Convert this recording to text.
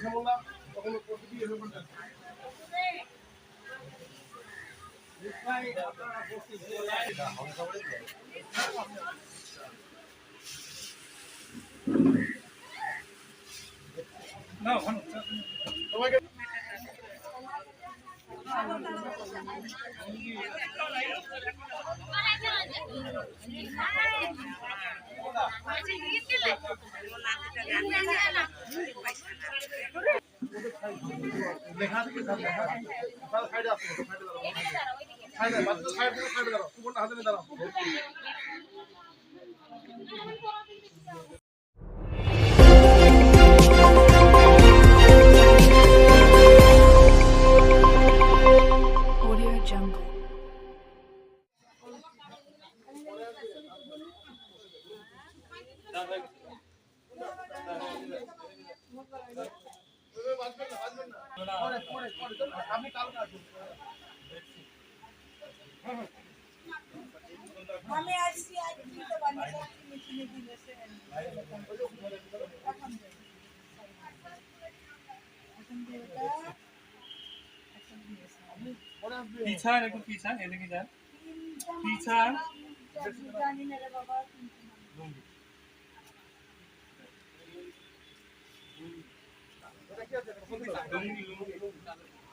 শ্যামলা কখনো প্রকৃতি এসে পড়তে না সবাইকে লেখা আছে কি লেখা তাহলে সাইডে আসো সাইডে দাঁড়াও সাইডে দাঁড়াও কোনটা হাতে নিয়ে দাঁড়াও আপনি কালকে আসুন আমি আসছি আজ দিতে বানিয়ে মেশিনে দিয়েছে पीछा देखो पीछा ये देखिए जान पीछा জানি না রে বাবা लुंगी लुंगी